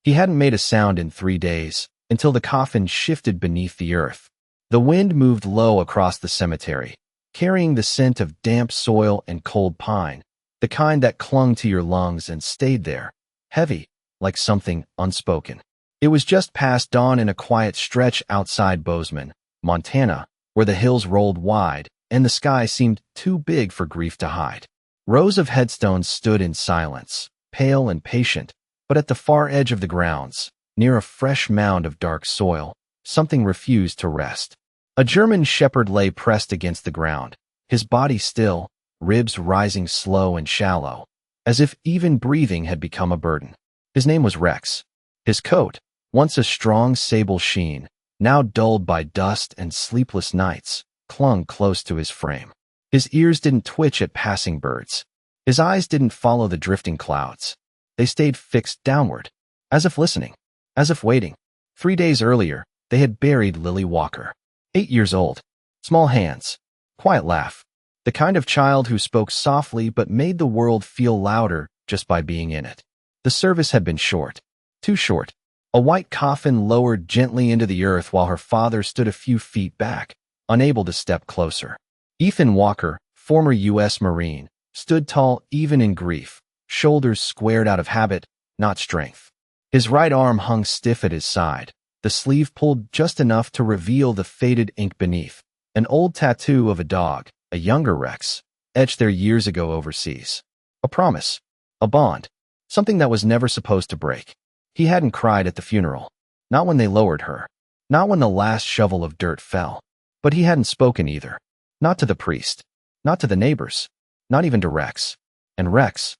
He hadn't made a sound in 3 days, until the coffin shifted beneath the earth. The wind moved low across the cemetery, carrying the scent of damp soil and cold pine, the kind that clung to your lungs and stayed there, heavy, like something unspoken. It was just past dawn in a quiet stretch outside Bozeman, Montana, where the hills rolled wide and the sky seemed too big for grief to hide. Rows of headstones stood in silence, pale and patient, but at the far edge of the grounds, near a fresh mound of dark soil, something refused to rest. A German shepherd lay pressed against the ground, his body still, ribs rising slow and shallow, as if even breathing had become a burden. His name was Rex. His coat, once a strong sable sheen, now dulled by dust and sleepless nights, clung close to his frame. His ears didn't twitch at passing birds. His eyes didn't follow the drifting clouds. They stayed fixed downward, as if listening, as if waiting. 3 days earlier, they had buried Lily Walker. 8 years old. Small hands. Quiet laugh. The kind of child who spoke softly but made the world feel louder just by being in it. The service had been short. Too short. A white coffin lowered gently into the earth while her father stood a few feet back, unable to step closer. Ethan Walker, former U.S. Marine, stood tall even in grief, shoulders squared out of habit, not strength. His right arm hung stiff at his side, the sleeve pulled just enough to reveal the faded ink beneath. An old tattoo of a dog, a younger Rex, etched there years ago overseas. A promise. A bond. Something that was never supposed to break. He hadn't cried at the funeral. Not when they lowered her. Not when the last shovel of dirt fell. But he hadn't spoken either. Not to the priest. Not to the neighbors. Not even to Rex. And Rex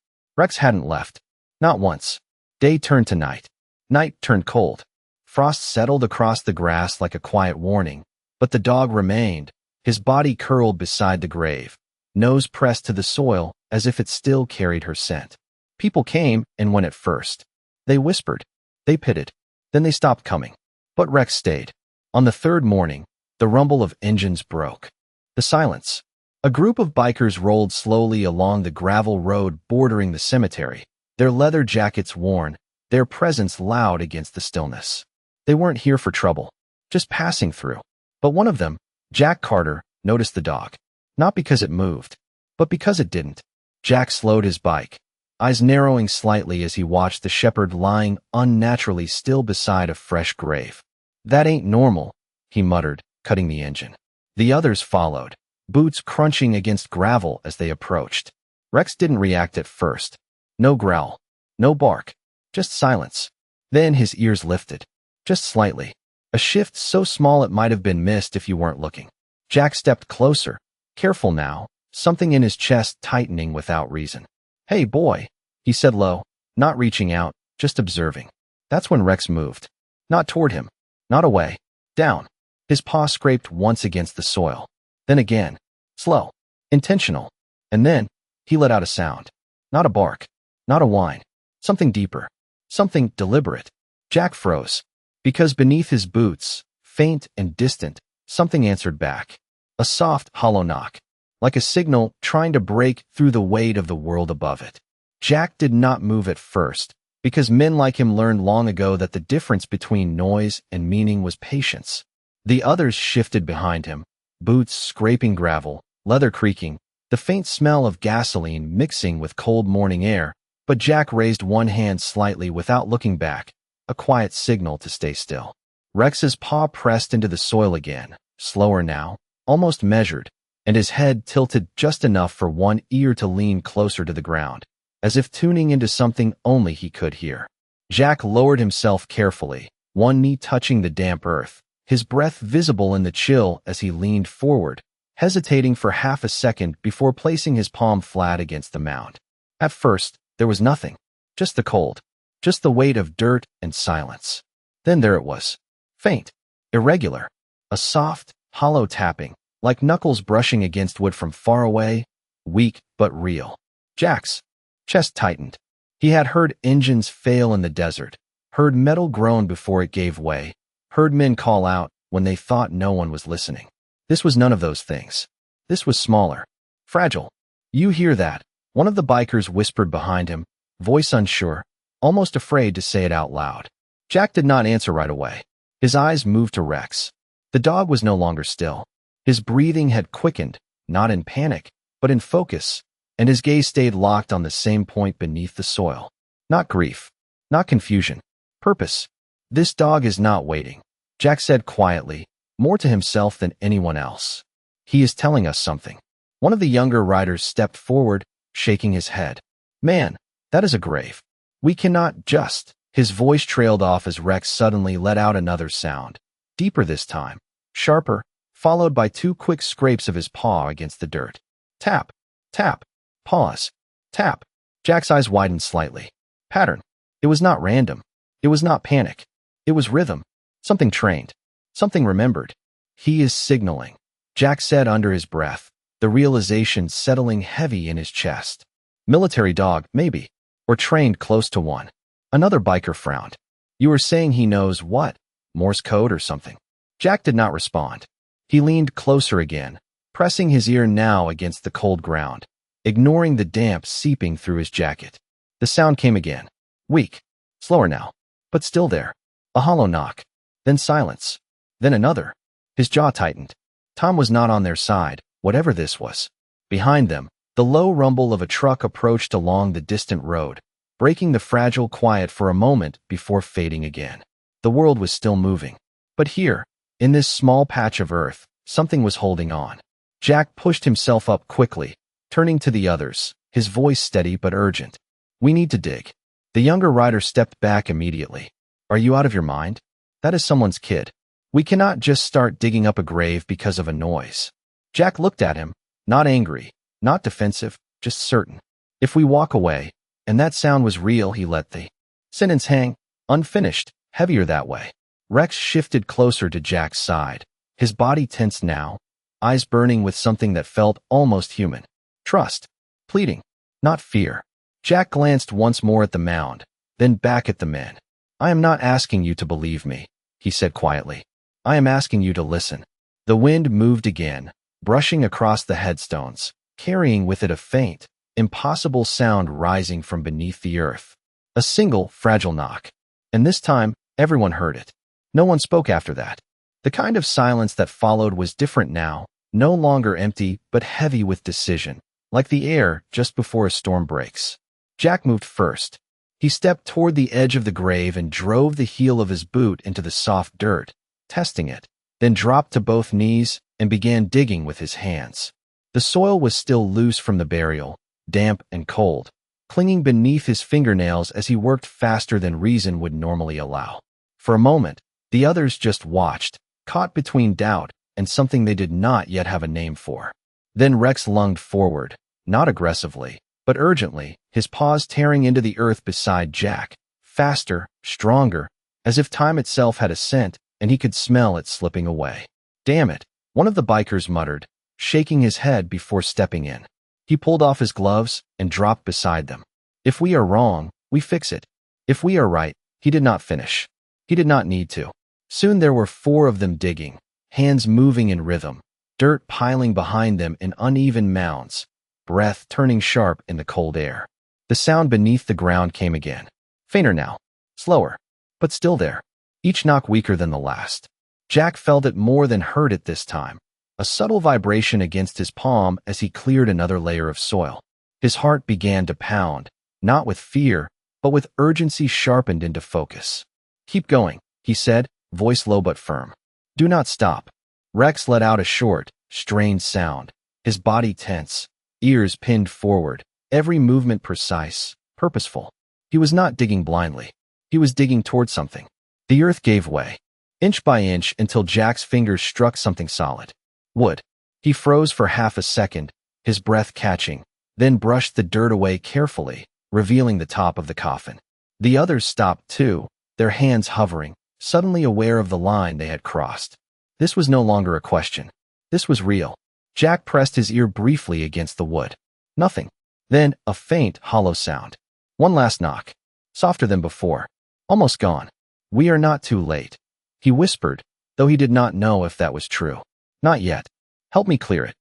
hadn't left. Not once. Day turned to night. Night turned cold. Frost settled across the grass like a quiet warning, but the dog remained, his body curled beside the grave, nose pressed to the soil as if it still carried her scent. People came and went at first. They whispered. They pitted. Then they stopped coming. But Rex stayed. On the third morning, the rumble of engines broke. The silence. A group of bikers rolled slowly along the gravel road bordering the cemetery, their leather jackets worn, their presence loud against the stillness. They weren't here for trouble, just passing through. But one of them, Jack Carter, noticed the dog. Not because it moved, but because it didn't. Jack slowed his bike, eyes narrowing slightly as he watched the shepherd lying unnaturally still beside a fresh grave. "That ain't normal," he muttered, cutting the engine. The others followed, boots crunching against gravel as they approached. Rex didn't react at first. No growl, no bark, just silence. Then his ears lifted. Just slightly. A shift so small it might have been missed if you weren't looking. Jack stepped closer, careful now, something in his chest tightening without reason. "Hey, boy," he said low, not reaching out, just observing. That's when Rex moved. Not toward him. Not away. Down. His paw scraped once against the soil. Then again. Slow. Intentional. And then, he let out a sound. Not a bark. Not a whine. Something deeper. Something deliberate. Jack froze. Because beneath his boots, faint and distant, something answered back. A soft, hollow knock. Like a signal trying to break through the weight of the world above it. Jack did not move at first, because men like him learned long ago that the difference between noise and meaning was patience. The others shifted behind him, boots scraping gravel, leather creaking, the faint smell of gasoline mixing with cold morning air, but Jack raised one hand slightly without looking back, a quiet signal to stay still. Rex's paw pressed into the soil again, slower now, almost measured, and his head tilted just enough for one ear to lean closer to the ground, as if tuning into something only he could hear. Jack lowered himself carefully, one knee touching the damp earth, his breath visible in the chill as he leaned forward, hesitating for half a second before placing his palm flat against the mound. At first, there was nothing, just the cold, just the weight of dirt and silence. Then there it was, faint, irregular, a soft, hollow tapping, like knuckles brushing against wood from far away, weak but real. Jack's chest tightened. He had heard engines fail in the desert, heard metal groan before it gave way, heard men call out when they thought no one was listening. This was none of those things. This was smaller, fragile. "You hear that?" one of the bikers whispered behind him, voice unsure, almost afraid to say it out loud. Jack did not answer right away. His eyes moved to Rex. The dog was no longer still. His breathing had quickened, not in panic, but in focus, and his gaze stayed locked on the same point beneath the soil. Not grief, not confusion, purpose. This dog is not waiting, Jack said quietly, more to himself than anyone else. He is telling us something. One of the younger riders stepped forward, shaking his head. Man, that is a grave. We cannot just. His voice trailed off as Rex suddenly let out another sound, deeper this time, sharper, followed by two quick scrapes of his paw against the dirt. Tap, tap, pause, tap. Jack's eyes widened slightly. Pattern. It was not random. It was not panic. It was rhythm. Something trained. Something remembered. He is signaling, Jack said under his breath, the realization settling heavy in his chest. Military dog, maybe, or trained close to one. Another biker frowned. You were saying he knows what? Morse code or something? Jack did not respond. He leaned closer again, pressing his ear now against the cold ground, ignoring the damp seeping through his jacket. The sound came again. Weak. Slower now. But still there. A hollow knock. Then silence. Then another. His jaw tightened. Tom was not on their side, whatever this was. Behind them, the low rumble of a truck approached along the distant road, breaking the fragile quiet for a moment before fading again. The world was still moving. But here, in this small patch of earth, something was holding on. Jack pushed himself up quickly, turning to the others, his voice steady but urgent. We need to dig. The younger rider stepped back immediately. Are you out of your mind? That is someone's kid. We cannot just start digging up a grave because of a noise. Jack looked at him, not angry, not defensive, just certain. If we walk away, and that sound was real, he let the sentence hang, unfinished, heavier that way. Rex shifted closer to Jack's side, his body tense now, eyes burning with something that felt almost human. Trust. Pleading. Not fear. Jack glanced once more at the mound, then back at the men. I am not asking you to believe me, he said quietly. I am asking you to listen. The wind moved again, brushing across the headstones, carrying with it a faint, impossible sound rising from beneath the earth. A single, fragile knock. And this time, everyone heard it. No one spoke after that. The kind of silence that followed was different now, no longer empty, but heavy with decision, like the air just before a storm breaks. Jack moved first. He stepped toward the edge of the grave and drove the heel of his boot into the soft dirt, testing it, then dropped to both knees and began digging with his hands. The soil was still loose from the burial, damp and cold, clinging beneath his fingernails as he worked faster than reason would normally allow. For a moment, the others just watched, caught between doubt and something they did not yet have a name for. Then Rex lunged forward, not aggressively, but urgently, his paws tearing into the earth beside Jack, faster, stronger, as if time itself had a scent and he could smell it slipping away. Damn it, one of the bikers muttered, shaking his head before stepping in. He pulled off his gloves and dropped beside them. If we are wrong, we fix it. If we are right, he did not finish. He did not need to. Soon there were 4 of them digging, hands moving in rhythm, dirt piling behind them in uneven mounds, breath turning sharp in the cold air. The sound beneath the ground came again. Fainter now. Slower. But still there. Each knock weaker than the last. Jack felt it more than heard it this time. A subtle vibration against his palm as he cleared another layer of soil. His heart began to pound, not with fear, but with urgency sharpened into focus. Keep going, he said, voice low but firm. Do not stop. Rex let out a short, strained sound, his body tense, ears pinned forward, every movement precise, purposeful. He was not digging blindly. He was digging toward something. The earth gave way, inch by inch until Jack's fingers struck something solid. Wood. He froze for half a second, his breath catching, then brushed the dirt away carefully, revealing the top of the coffin. The others stopped too, their hands hovering, suddenly aware of the line they had crossed. This was no longer a question. This was real. Jack pressed his ear briefly against the wood. Nothing. Then, a faint, hollow sound. One last knock. Softer than before. Almost gone. We are not too late. He whispered, though he did not know if that was true. Not yet. Help me clear it.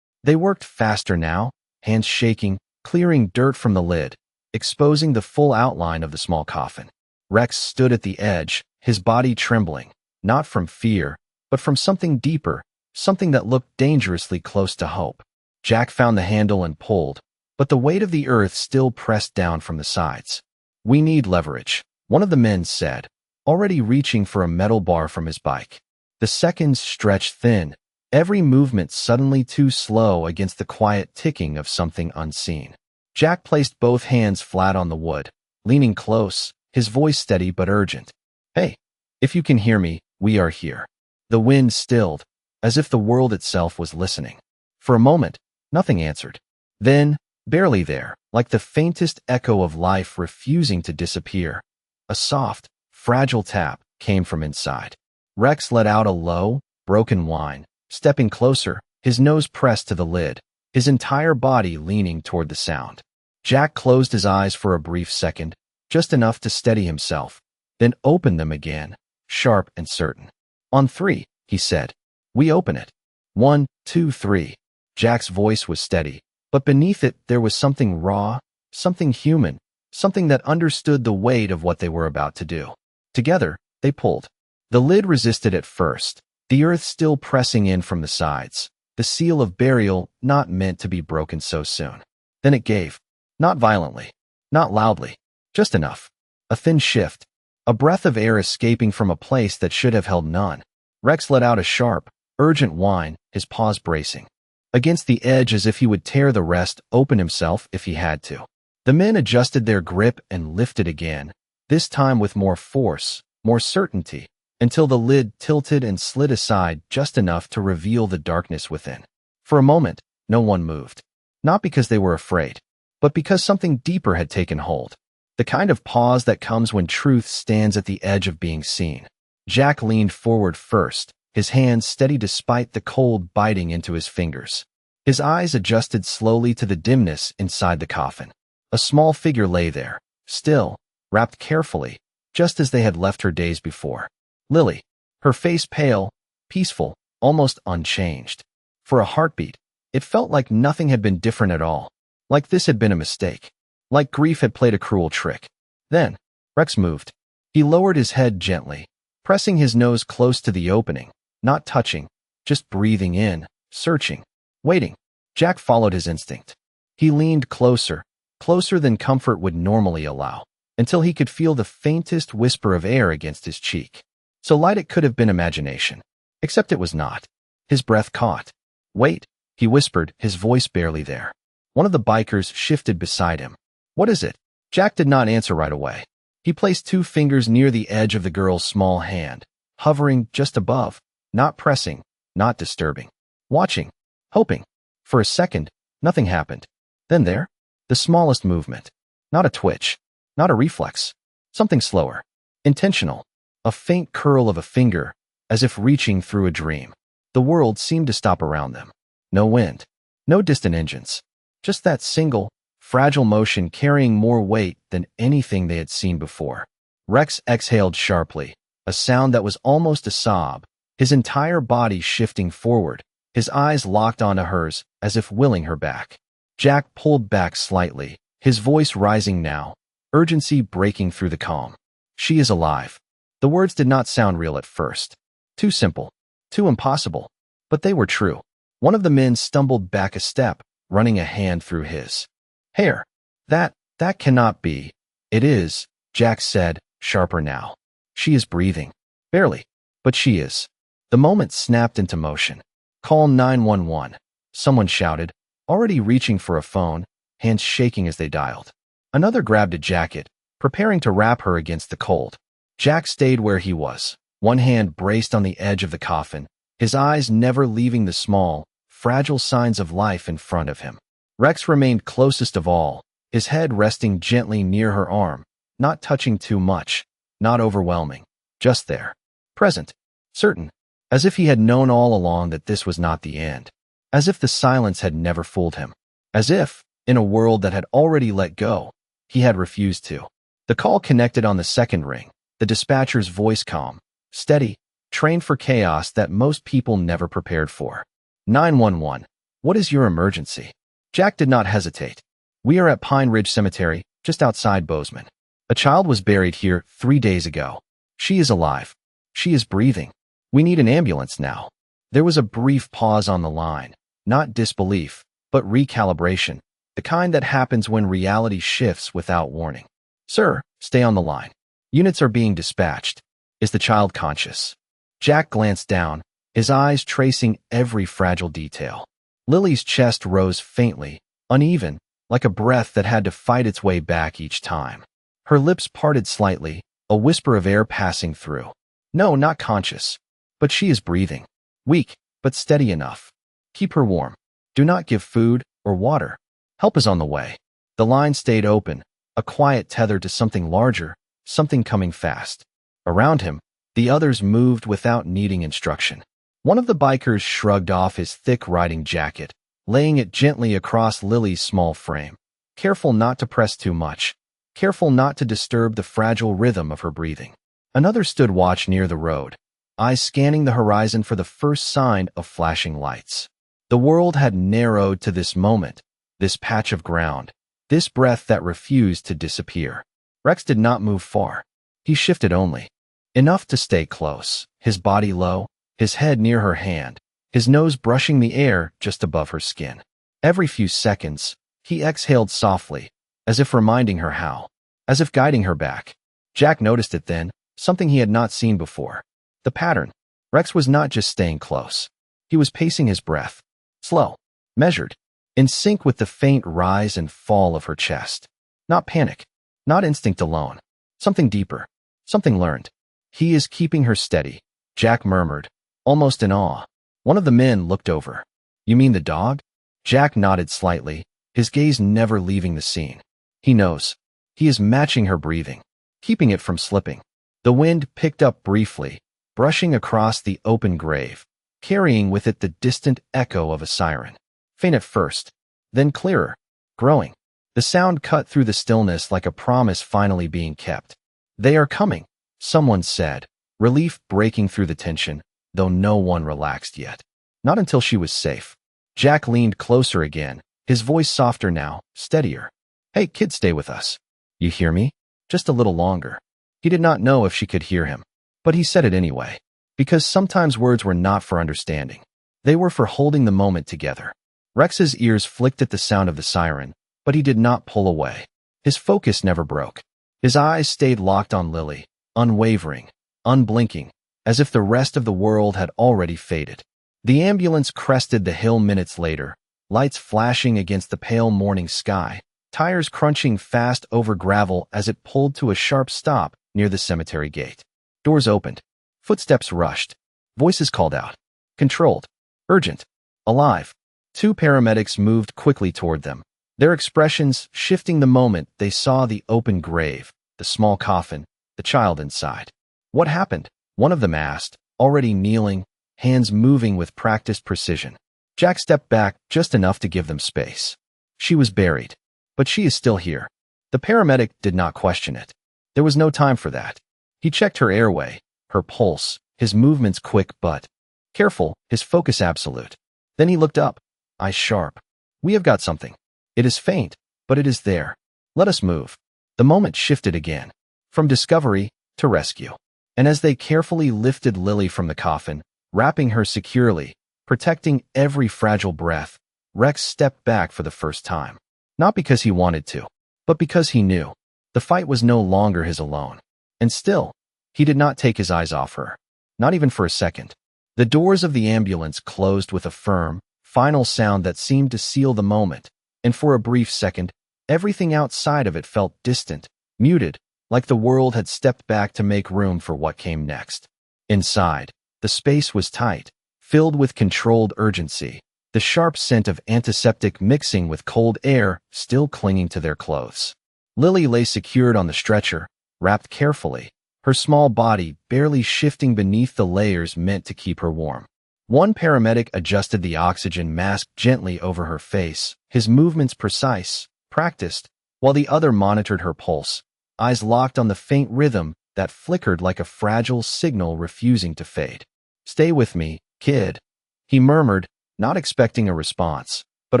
They worked faster now, hands shaking, clearing dirt from the lid, exposing the full outline of the small coffin. Rex stood at the edge, his body trembling, not from fear, but from something deeper, something that looked dangerously close to hope. Jack found the handle and pulled, but the weight of the earth still pressed down from the sides. "We need leverage," one of the men said, already reaching for a metal bar from his bike. The seconds stretched thin, every movement suddenly too slow against the quiet ticking of something unseen. Jack placed both hands flat on the wood, leaning close, his voice steady but urgent. "Hey, if you can hear me, we are here." The wind stilled, as if the world itself was listening. For a moment, nothing answered. Then, barely there, like the faintest echo of life refusing to disappear, a soft, fragile tap came from inside. Rex let out a low, broken whine, stepping closer, his nose pressed to the lid, his entire body leaning toward the sound. Jack closed his eyes for a brief second, just enough to steady himself, then opened them again, sharp and certain. "On 3, he said. "We open it. 1, 2, 3. Jack's voice was steady, but beneath it there was something raw, something human, something that understood the weight of what they were about to do. Together, they pulled. The lid resisted at first, the earth still pressing in from the sides, the seal of burial not meant to be broken so soon. Then it gave. Not violently, not loudly, just enough. A thin shift, a breath of air escaping from a place that should have held none. Rex let out a sharp, urgent whine, his paws bracing against the edge as if he would tear the rest open himself if he had to. The men adjusted their grip and lifted again, this time with more force, more certainty, until the lid tilted and slid aside just enough to reveal the darkness within. For a moment, no one moved. Not because they were afraid, but because something deeper had taken hold. The kind of pause that comes when truth stands at the edge of being seen. Jack leaned forward first, his hands steady despite the cold biting into his fingers. His eyes adjusted slowly to the dimness inside the coffin. A small figure lay there, still, wrapped carefully, just as they had left her days before. Lily, her face pale, peaceful, almost unchanged. For a heartbeat, it felt like nothing had been different at all, like this had been a mistake, like grief had played a cruel trick. Then, Rex moved. He lowered his head gently, pressing his nose close to the opening, not touching, just breathing in, searching, waiting. Jack followed his instinct. He leaned closer, closer than comfort would normally allow, until he could feel the faintest whisper of air against his cheek. So light it could have been imagination. Except it was not. His breath caught. "Wait," he whispered, his voice barely there. One of the bikers shifted beside him. "What is it?" Jack did not answer right away. He placed 2 fingers near the edge of the girl's small hand, hovering just above, not pressing, not disturbing. Watching, hoping. For a second, nothing happened. Then there, the smallest movement. Not a twitch, not a reflex. Something slower, intentional. A faint curl of a finger, as if reaching through a dream. The world seemed to stop around them. No wind, no distant engines. Just that single, fragile motion carrying more weight than anything they had seen before. Rex exhaled sharply, a sound that was almost a sob, his entire body shifting forward, his eyes locked onto hers as if willing her back. Jack pulled back slightly, his voice rising now, urgency breaking through the calm. "She is alive." The words did not sound real at first. Too simple, too impossible, but they were true. One of the men stumbled back a step, running a hand through his hair. That cannot be." "It is," Jack said, sharper now. "She is breathing. Barely, but she is." The moment snapped into motion. "Call 911, someone shouted, already reaching for a phone, hands shaking as they dialed. Another grabbed a jacket, preparing to wrap her against the cold. Jack stayed where he was, one hand braced on the edge of the coffin, his eyes never leaving the small, fragile signs of life in front of him. Rex remained closest of all, his head resting gently near her arm, not touching too much, not overwhelming, just there, present, certain, as if he had known all along that this was not the end, as if the silence had never fooled him, as if, in a world that had already let go, he had refused to. The call connected on the second ring, the dispatcher's voice calm, steady, trained for chaos that most people never prepared for. 911, what is your emergency? Jack did not hesitate. We are at Pine Ridge Cemetery, just outside Bozeman. A child was buried here 3 days ago. She is alive. She is breathing. We need an ambulance now. There was a brief pause on the line, not disbelief, but recalibration, the kind that happens when reality shifts without warning. Sir, stay on the line. Units are being dispatched. Is the child conscious? Jack glanced down, his eyes tracing every fragile detail. Lily's chest rose faintly, uneven, like a breath that had to fight its way back each time. Her lips parted slightly, a whisper of air passing through. No, not conscious. But she is breathing. Weak, but steady enough. Keep her warm. Do not give food or water. Help is on the way. The line stayed open, a quiet tether to something larger, something coming fast. Around him, the others moved without needing instruction. One of the bikers shrugged off his thick riding jacket, laying it gently across Lily's small frame. Careful not to press too much. Careful not to disturb the fragile rhythm of her breathing. Another stood watch near the road, eyes scanning the horizon for the first sign of flashing lights. The world had narrowed to this moment, this patch of ground, this breath that refused to disappear. Rex did not move far. He shifted only. Enough to stay close, his body low, his head near her hand, his nose brushing the air just above her skin. Every few seconds, he exhaled softly, as if reminding her how, as if guiding her back. Jack noticed it then, something he had not seen before. The pattern. Rex was not just staying close. He was pacing his breath. Slow, measured, in sync with the faint rise and fall of her chest. Not panic, not instinct alone. Something deeper, something learned. He is keeping her steady, Jack murmured, almost in awe. One of the men looked over. You mean the dog? Jack nodded slightly, his gaze never leaving the scene. He knows. He is matching her breathing, keeping it from slipping. The wind picked up briefly, brushing across the open grave, carrying with it the distant echo of a siren. Faint at first, then clearer, growing. The sound cut through the stillness like a promise finally being kept. They are coming, someone said, relief breaking through the tension, though no one relaxed yet. Not until she was safe. Jack leaned closer again, his voice softer now, steadier. Hey, kid, stay with us. You hear me? Just a little longer. He did not know if she could hear him, but he said it anyway, because sometimes words were not for understanding. They were for holding the moment together. Rex's ears flicked at the sound of the siren, but he did not pull away. His focus never broke. His eyes stayed locked on Lily, unwavering, unblinking, as if the rest of the world had already faded. The ambulance crested the hill minutes later, lights flashing against the pale morning sky, tires crunching fast over gravel as it pulled to a sharp stop near the cemetery gate. Doors opened. Footsteps rushed. Voices called out. Controlled. Urgent. Alive. Two paramedics moved quickly toward them, their expressions shifting the moment they saw the open grave, the small coffin, the child inside. What happened? One of them asked, already kneeling, hands moving with practiced precision. Jack stepped back just enough to give them space. She was buried, but she is still here. The paramedic did not question it. There was no time for that. He checked her airway, her pulse, his movements quick but careful, his focus absolute. Then he looked up, eyes sharp. We have got something. It is faint, but it is there. Let us move. The moment shifted again, from discovery to rescue. And as they carefully lifted Lily from the coffin, wrapping her securely, protecting every fragile breath, Rex stepped back for the first time. Not because he wanted to, but because he knew. The fight was no longer his alone. And still, he did not take his eyes off her. Not even for a second. The doors of the ambulance closed with a firm, final sound that seemed to seal the moment, and for a brief second, everything outside of it felt distant, muted, like the world had stepped back to make room for what came next. Inside, the space was tight, filled with controlled urgency, the sharp scent of antiseptic mixing with cold air still clinging to their clothes. Lily lay secured on the stretcher, wrapped carefully, her small body barely shifting beneath the layers meant to keep her warm. One paramedic adjusted the oxygen mask gently over her face, his movements precise, practiced, while the other monitored her pulse, eyes locked on the faint rhythm that flickered like a fragile signal refusing to fade. Stay with me, kid, he murmured, not expecting a response, but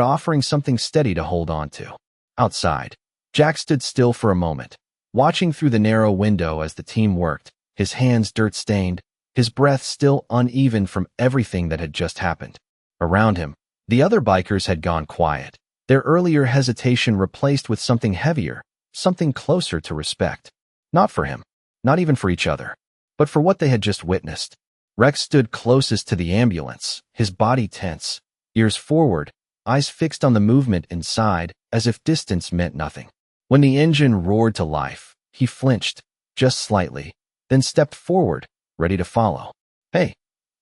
offering something steady to hold on to. Outside, Jack stood still for a moment, watching through the narrow window as the team worked, his hands dirt-stained, his breath still uneven from everything that had just happened. Around him, the other bikers had gone quiet, their earlier hesitation replaced with something heavier, something closer to respect. Not for him, not even for each other, but for what they had just witnessed. Rex stood closest to the ambulance, his body tense, ears forward, eyes fixed on the movement inside, as if distance meant nothing. When the engine roared to life, he flinched, just slightly, then stepped forward, ready to follow. "Hey,"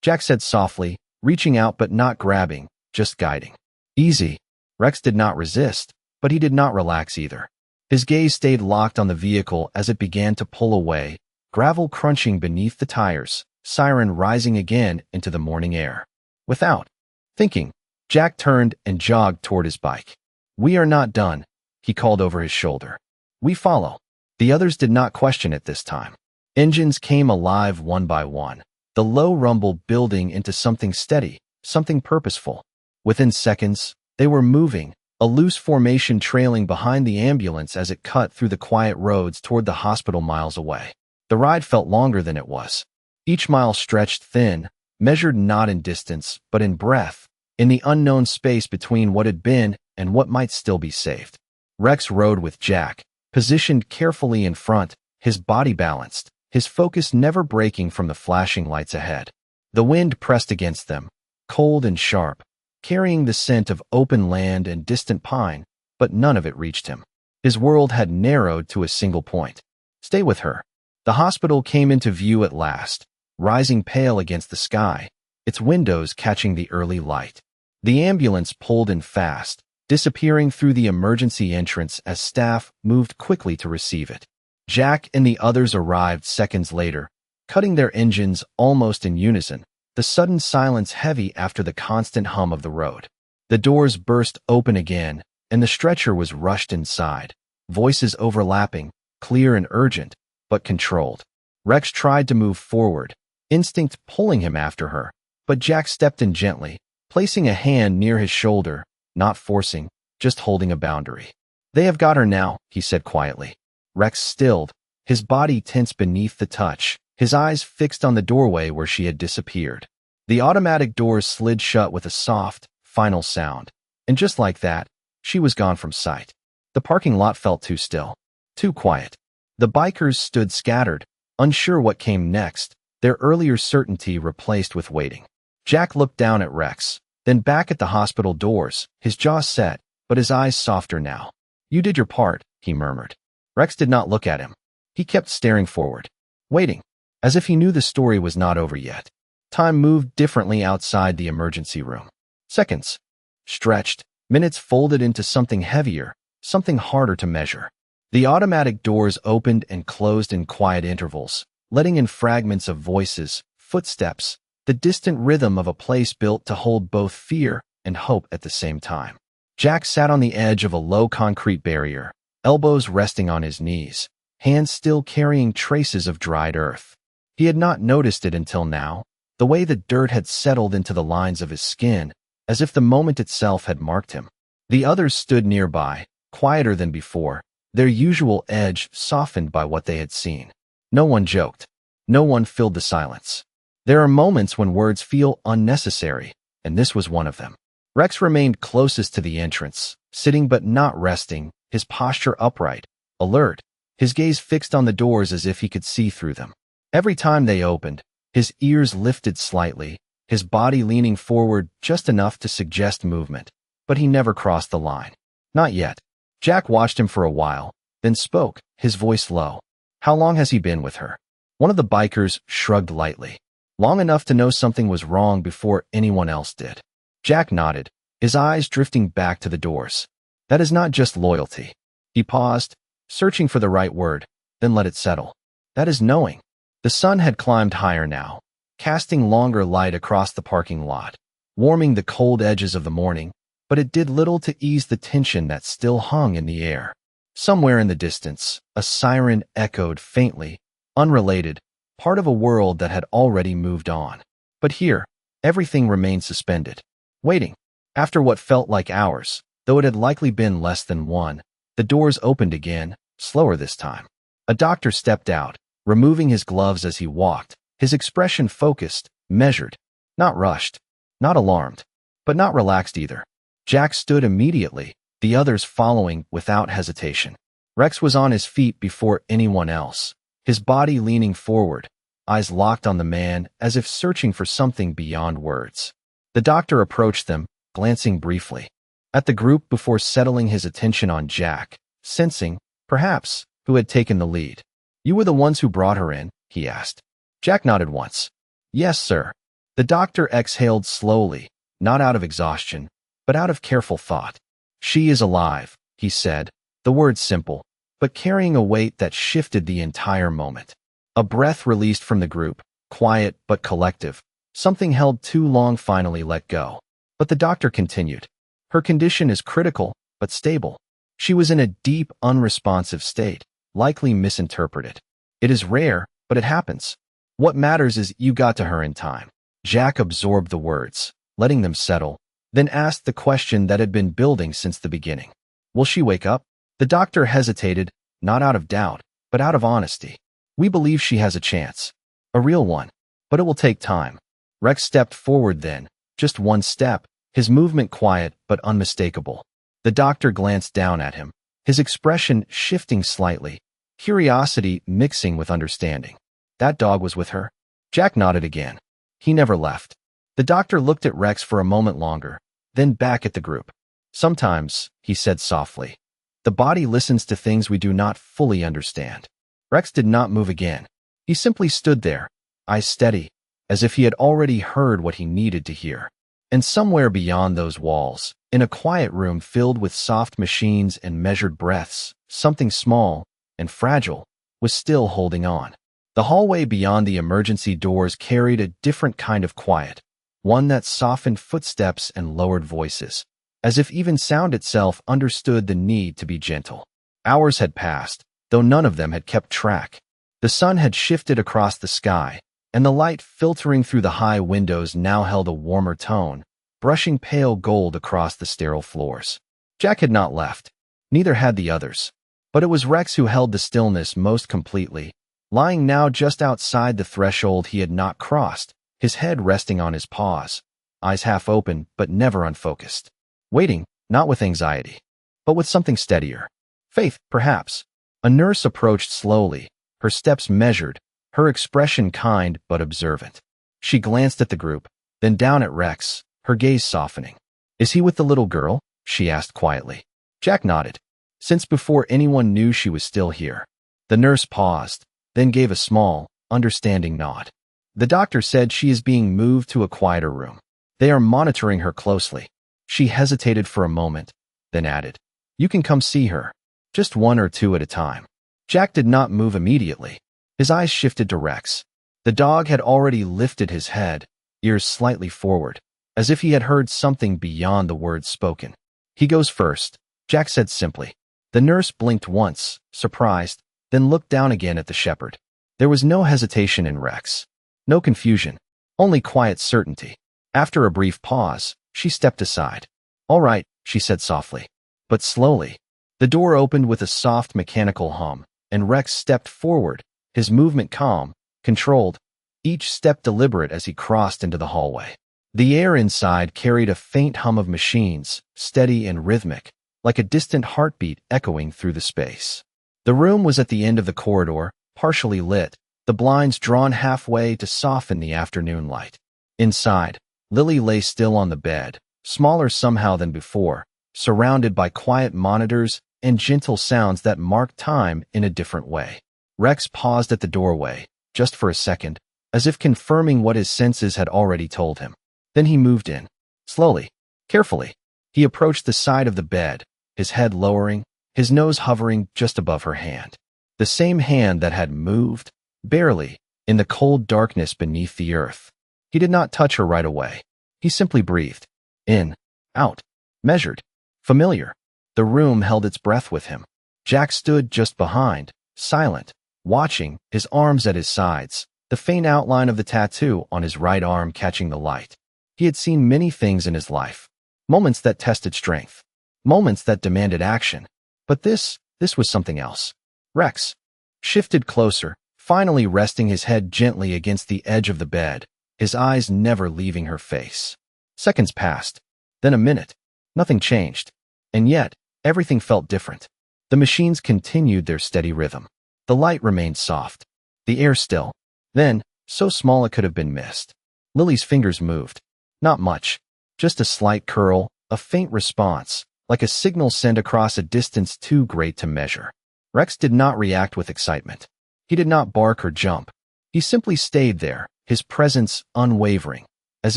Jack said softly, reaching out but not grabbing, just guiding. "Easy." Rex did not resist, but he did not relax either. His gaze stayed locked on the vehicle as it began to pull away, gravel crunching beneath the tires, siren rising again into the morning air. Without thinking, Jack turned and jogged toward his bike. "We are not done," he called over his shoulder. "We follow." The others did not question it this time. Engines came alive one by one, the low rumble building into something steady, something purposeful. Within seconds, they were moving, a loose formation trailing behind the ambulance as it cut through the quiet roads toward the hospital miles away. The ride felt longer than it was. Each mile stretched thin, measured not in distance, but in breath, in the unknown space between what had been and what might still be saved. Rex rode with Jack, positioned carefully in front, his body balanced, his focus never breaking from the flashing lights ahead. The wind pressed against them, cold and sharp, carrying the scent of open land and distant pine, but none of it reached him. His world had narrowed to a single point. Stay with her. The hospital came into view at last, rising pale against the sky, its windows catching the early light. The ambulance pulled in fast, disappearing through the emergency entrance as staff moved quickly to receive it. Jack and the others arrived seconds later, cutting their engines almost in unison, the sudden silence heavy after the constant hum of the road. The doors burst open again, and the stretcher was rushed inside, voices overlapping, clear and urgent, but controlled. Rex tried to move forward, instinct pulling him after her, but Jack stepped in gently, placing a hand near his shoulder, not forcing, just holding a boundary. "They have got her now," he said quietly. Rex stilled, his body tense beneath the touch, his eyes fixed on the doorway where she had disappeared. The automatic doors slid shut with a soft, final sound, and just like that, she was gone from sight. The parking lot felt too still, too quiet. The bikers stood scattered, unsure what came next, their earlier certainty replaced with waiting. Jack looked down at Rex, then back at the hospital doors, his jaw set, but his eyes softer now. "You did your part," he murmured. Rex did not look at him. He kept staring forward, waiting, as if he knew the story was not over yet. Time moved differently outside the emergency room. Seconds stretched, minutes folded into something heavier, something harder to measure. The automatic doors opened and closed in quiet intervals, letting in fragments of voices, footsteps, the distant rhythm of a place built to hold both fear and hope at the same time. Jack sat on the edge of a low concrete barrier, elbows resting on his knees, hands still carrying traces of dried earth. He had not noticed it until now, the way the dirt had settled into the lines of his skin, as if the moment itself had marked him. The others stood nearby, quieter than before, their usual edge softened by what they had seen. No one joked. No one filled the silence. There are moments when words feel unnecessary, and this was one of them. Rex remained closest to the entrance, sitting but not resting, his posture upright, alert, his gaze fixed on the doors as if he could see through them. Every time they opened, his ears lifted slightly, his body leaning forward just enough to suggest movement, but he never crossed the line. Not yet. Jack watched him for a while, then spoke, his voice low. "How long has he been with her?" One of the bikers shrugged lightly. "Long enough to know something was wrong before anyone else did." Jack nodded, his eyes drifting back to the doors. "That is not just loyalty." He paused, searching for the right word, then let it settle. "That is knowing." The sun had climbed higher now, casting longer light across the parking lot, warming the cold edges of the morning, but it did little to ease the tension that still hung in the air. Somewhere in the distance, a siren echoed faintly, unrelated, part of a world that had already moved on. But here, everything remained suspended, waiting. After what felt like hours, though it had likely been less than one, the doors opened again, slower this time. A doctor stepped out, removing his gloves as he walked, his expression focused, measured, not rushed, not alarmed, but not relaxed either. Jack stood immediately, the others following without hesitation. Rex was on his feet before anyone else, his body leaning forward, eyes locked on the man as if searching for something beyond words. The doctor approached them, glancing briefly at the group before settling his attention on Jack, sensing, perhaps, who had taken the lead. "You were the ones who brought her in?" he asked. Jack nodded once. "Yes, sir." The doctor exhaled slowly, not out of exhaustion, but out of careful thought. "She is alive," he said, the words simple, but carrying a weight that shifted the entire moment. A breath released from the group, quiet but collective. Something held too long finally let go. But the doctor continued. "Her condition is critical, but stable. She was in a deep, unresponsive state, likely misinterpreted. It is rare, but it happens. What matters is you got to her in time." Jack absorbed the words, letting them settle, then asked the question that had been building since the beginning. "Will she wake up?" The doctor hesitated, not out of doubt, but out of honesty. "We believe she has a chance. A real one. But it will take time." Rex stepped forward then, just one step, his movement quiet but unmistakable. The doctor glanced down at him, his expression shifting slightly, curiosity mixing with understanding. "That dog was with her?" Jack nodded again. "He never left." The doctor looked at Rex for a moment longer, then back at the group. "Sometimes," he said softly, "the body listens to things we do not fully understand." Rex did not move again. He simply stood there, eyes steady, as if he had already heard what he needed to hear. And somewhere beyond those walls, in a quiet room filled with soft machines and measured breaths, something small and fragile was still holding on. The hallway beyond the emergency doors carried a different kind of quiet, one that softened footsteps and lowered voices, as if even sound itself understood the need to be gentle. Hours had passed, though none of them had kept track. The sun had shifted across the sky, and the light filtering through the high windows now held a warmer tone, brushing pale gold across the sterile floors. Jack had not left. Neither had the others. But it was Rex who held the stillness most completely, lying now just outside the threshold he had not crossed, his head resting on his paws, eyes half open but never unfocused. Waiting, not with anxiety, but with something steadier. Faith, perhaps. A nurse approached slowly, her steps measured, her expression kind but observant. She glanced at the group, then down at Rex, her gaze softening. "Is he with the little girl?" she asked quietly. Jack nodded, since before anyone knew she was still here. The nurse paused, then gave a small, understanding nod. "The doctor said she is being moved to a quieter room. They are monitoring her closely." She hesitated for a moment, then added, "You can come see her. Just one or two at a time." Jack did not move immediately. His eyes shifted to Rex. The dog had already lifted his head, ears slightly forward, as if he had heard something beyond the words spoken. "He goes first," Jack said simply. The nurse blinked once, surprised, then looked down again at the shepherd. There was no hesitation in Rex. No confusion, only quiet certainty. After a brief pause, she stepped aside. "All right," she said softly, but slowly. The door opened with a soft mechanical hum, and Rex stepped forward, his movement calm, controlled, each step deliberate as he crossed into the hallway. The air inside carried a faint hum of machines, steady and rhythmic, like a distant heartbeat echoing through the space. The room was at the end of the corridor, partially lit, the blinds drawn halfway to soften the afternoon light. Inside, Lily lay still on the bed, smaller somehow than before, surrounded by quiet monitors and gentle sounds that marked time in a different way. Rex paused at the doorway, just for a second, as if confirming what his senses had already told him. Then he moved in. Slowly, carefully. He approached the side of the bed, his head lowering, his nose hovering just above her hand. The same hand that had moved, barely, in the cold darkness beneath the earth. He did not touch her right away. He simply breathed. In, out, measured, familiar. The room held its breath with him. Jack stood just behind, silent, watching, his arms at his sides, the faint outline of the tattoo on his right arm catching the light. He had seen many things in his life. Moments that tested strength. Moments that demanded action. But this was something else. Rex shifted closer, finally resting his head gently against the edge of the bed, his eyes never leaving her face. Seconds passed, then a minute. Nothing changed. And yet, everything felt different. The machines continued their steady rhythm. The light remained soft. The air still. Then, so small it could have been missed. Lily's fingers moved. Not much. Just a slight curl, a faint response, like a signal sent across a distance too great to measure. Rex did not react with excitement. He did not bark or jump. He simply stayed there, his presence unwavering, as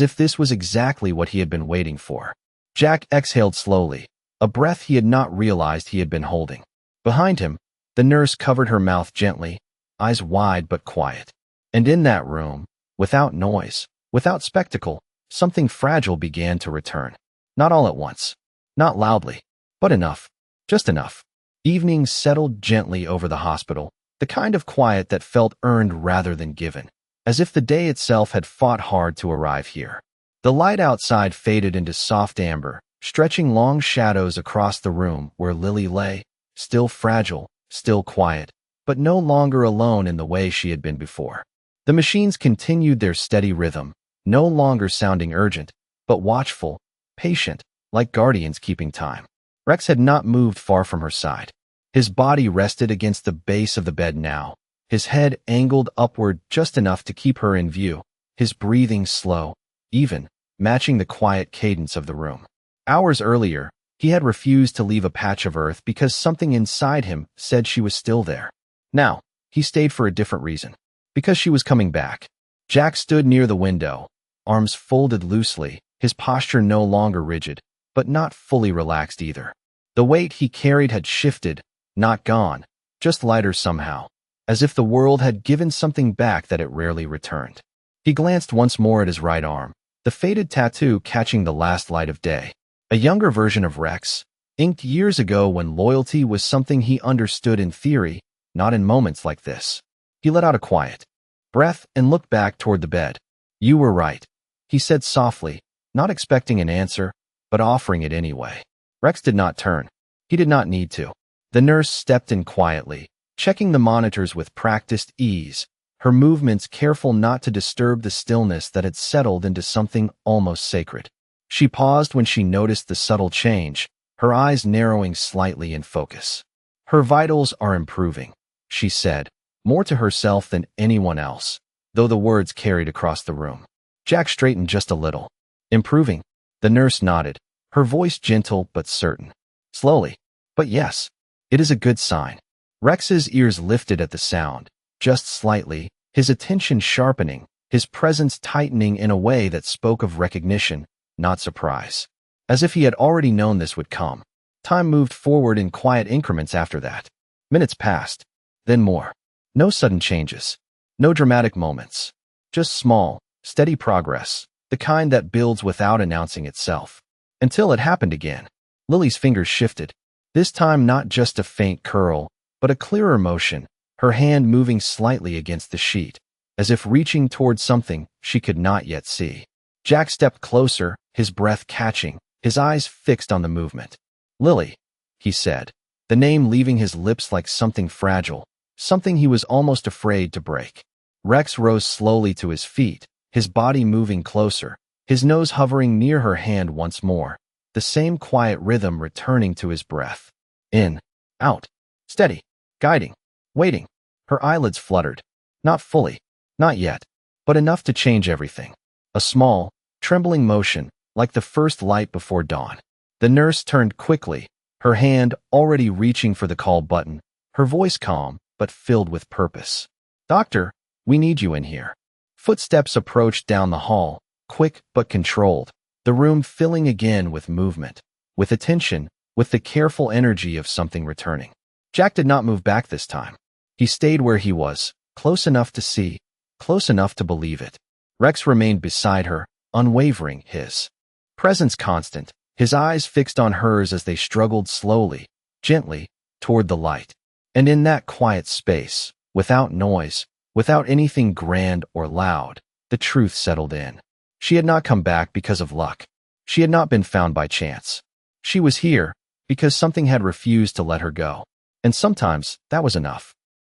if this was exactly what he had been waiting for. Jack exhaled slowly, a breath he had not realized he had been holding. Behind him, the nurse covered her mouth gently, eyes wide but quiet. And in that room, without noise, without spectacle, something fragile began to return. Not all at once, not loudly, but enough, just enough. Evening settled gently over the hospital, the kind of quiet that felt earned rather than given, as if the day itself had fought hard to arrive here. The light outside faded into soft amber, stretching long shadows across the room where Lily lay, still fragile, still quiet, but no longer alone in the way she had been before. The machines continued their steady rhythm, no longer sounding urgent, but watchful, patient, like guardians keeping time. Rex had not moved far from her side. His body rested against the base of the bed now, his head angled upward just enough to keep her in view, his breathing slow, even, matching the quiet cadence of the room. Hours earlier, he had refused to leave a patch of earth because something inside him said she was still there. Now, he stayed for a different reason. Because she was coming back. Jack stood near the window, arms folded loosely, his posture no longer rigid, but not fully relaxed either. The weight he carried had shifted, not gone, just lighter somehow, as if the world had given something back that it rarely returned. He glanced once more at his right arm, the faded tattoo catching the last light of day. A younger version of Rex, inked years ago when loyalty was something he understood in theory, not in moments like this. He let out a quiet breath and looked back toward the bed. "You were right," he said softly, not expecting an answer, but offering it anyway. Rex did not turn. He did not need to. The nurse stepped in quietly, checking the monitors with practiced ease, her movements careful not to disturb the stillness that had settled into something almost sacred. She paused when she noticed the subtle change, her eyes narrowing slightly in focus. "Her vitals are improving," she said, more to herself than anyone else, though the words carried across the room. Jack straightened just a little. "Improving?" The nurse nodded, her voice gentle but certain. "Slowly. But yes, it is a good sign." Rex's ears lifted at the sound, just slightly, his attention sharpening, his presence tightening in a way that spoke of recognition, not surprise. As if he had already known this would come. Time moved forward in quiet increments after that. Minutes passed, then more. No sudden changes. No dramatic moments. Just small, steady progress, the kind that builds without announcing itself. Until it happened again. Lily's fingers shifted. This time not just a faint curl, but a clearer motion, her hand moving slightly against the sheet, as if reaching toward something she could not yet see. Jack stepped closer, his breath catching, his eyes fixed on the movement. "Lily," he said, the name leaving his lips like something fragile, something he was almost afraid to break. Rex rose slowly to his feet, his body moving closer, his nose hovering near her hand once more, the same quiet rhythm returning to his breath. In, out, steady, guiding, waiting. Her eyelids fluttered. Not fully, not yet, but enough to change everything. A small, trembling motion, like the first light before dawn. The nurse turned quickly, her hand already reaching for the call button, her voice calm, but filled with purpose. "Doctor, we need you in here." Footsteps approached down the hall, quick but controlled, the room filling again with movement, with attention, with the careful energy of something returning. Jack did not move back this time. He stayed where he was, close enough to see, close enough to believe it. Rex remained beside her, unwavering, his presence constant, his eyes fixed on hers as they struggled slowly, gently, toward the light. And in that quiet space, without noise, without anything grand or loud, the truth settled in. She had not come back because of luck. She had not been found by chance. She was here because something had refused to let her go. And sometimes that was enough.